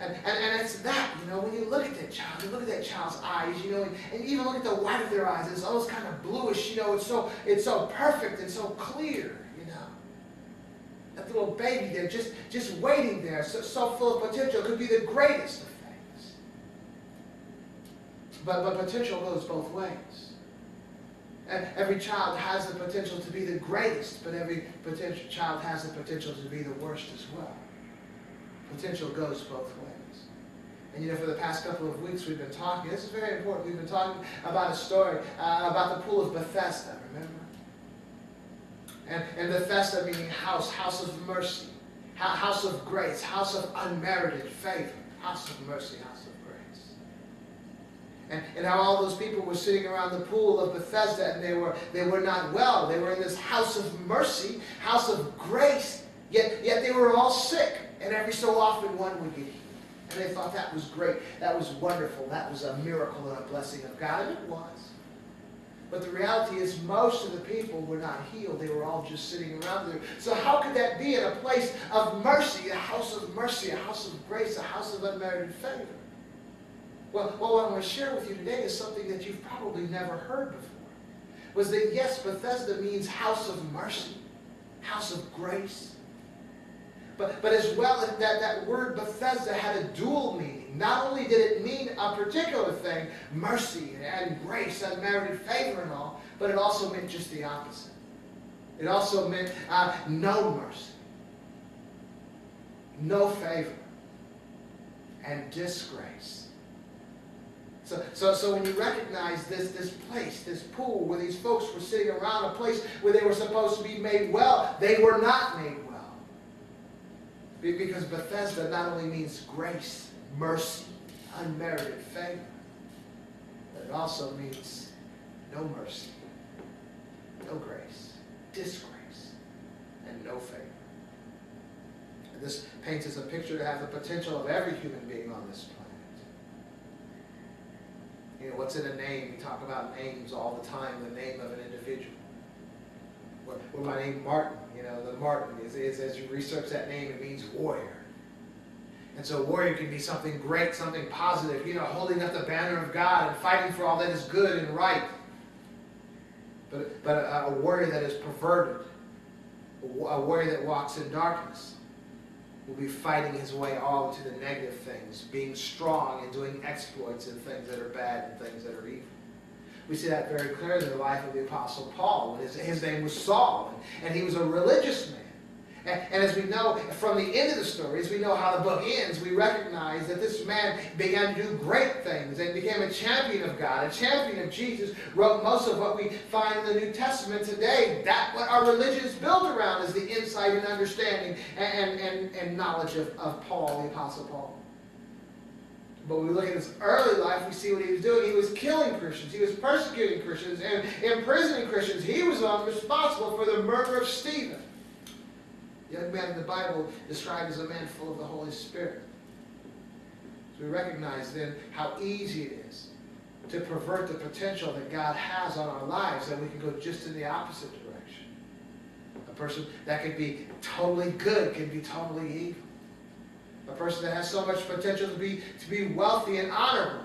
And it's that, when you look at that child, you look at that child's eyes, and even look at the white of their eyes, it's almost kind of bluish, it's so perfect and so clear, That little baby there, just waiting there, so full of potential, could be the greatest of things. But potential goes both ways. And every child has the potential to be the greatest, but every child has the potential to be the worst as well. Potential goes both ways. And for the past couple of weeks we've been talking, this is very important, we've been talking about a story about the pool of Bethesda, remember? And Bethesda meaning house of mercy, house of grace, house of unmerited favor, house of mercy, house of grace. And how all those people were sitting around the pool of Bethesda, and they were not well. They were in this house of mercy, house of grace, yet they were all sick. And every so often one would get healed. And they thought that was great. That was wonderful. That was a miracle and a blessing of God. And it was. But the reality is most of the people were not healed. They were all just sitting around there. So how could that be in a place of mercy, a house of mercy, a house of grace, a house of unmerited favor? Well, what I want to share with you today is something that you've probably never heard before. Was that, yes, Bethesda means house of mercy, house of grace. But as well, that word Bethesda had a dual meaning. Not only did it mean a particular thing, mercy and grace, unmerited favor and all, but it also meant just the opposite. It also meant no mercy, no favor, and disgrace. So when you recognize this place, this pool where these folks were sitting around, a place where they were supposed to be made well, they were not made well. Because Bethesda not only means grace, mercy, unmerited favor, but it also means no mercy, no grace, disgrace, and no favor. And this paints us a picture to have the potential of every human being on this planet. What's in a name? We talk about names all the time, the name of an individual. Well, my name Martin, the Martin is as you research that name, it means warrior. And so warrior can be something great, something positive, holding up the banner of God and fighting for all that is good and right. But a warrior that is perverted, a warrior that walks in darkness, will be fighting his way all into the negative things, being strong and doing exploits and things that are bad and things that are evil. We see that very clearly in the life of the Apostle Paul. His name was Saul, and he was a religious man. And as we know from the end of the story, as we know how the book ends, we recognize that this man began to do great things and became a champion of God, a champion of Jesus, wrote most of what we find in the New Testament today. That's what our religion is built around, is the insight and understanding and knowledge of Paul, the Apostle Paul. But when we look at his early life, we see what he was doing. He was killing Christians. He was persecuting Christians and imprisoning Christians. He was responsible for the murder of Stephen. The young man in the Bible described as a man full of the Holy Spirit. So we recognize then how easy it is to pervert the potential that God has on our lives, that we can go just in the opposite direction. A person that could be totally good can be totally evil. A person that has so much potential to be wealthy and honorable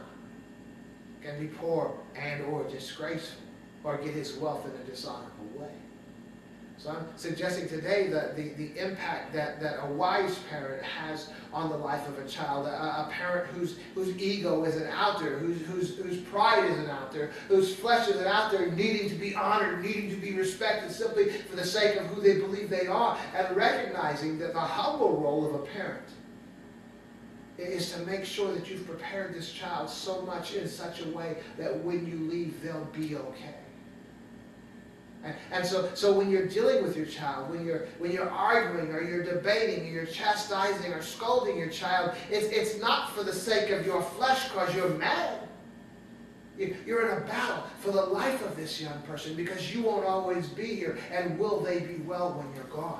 can be poor and or disgraceful, or get his wealth in a dishonorable way. So I'm suggesting today that the impact that a wise parent has on the life of a child, a parent whose ego isn't out there, whose pride isn't out there, whose flesh isn't out there, needing to be honored, needing to be respected simply for the sake of who they believe they are, and recognizing that the humble role of a parent is to make sure that you've prepared this child so much in such a way that when you leave, they'll be okay. And so when you're dealing with your child, when you're arguing or you're debating or you're chastising or scolding your child, it's not for the sake of your flesh because you're mad. You're in a battle for the life of this young person, because you won't always be here, and will they be well when you're gone?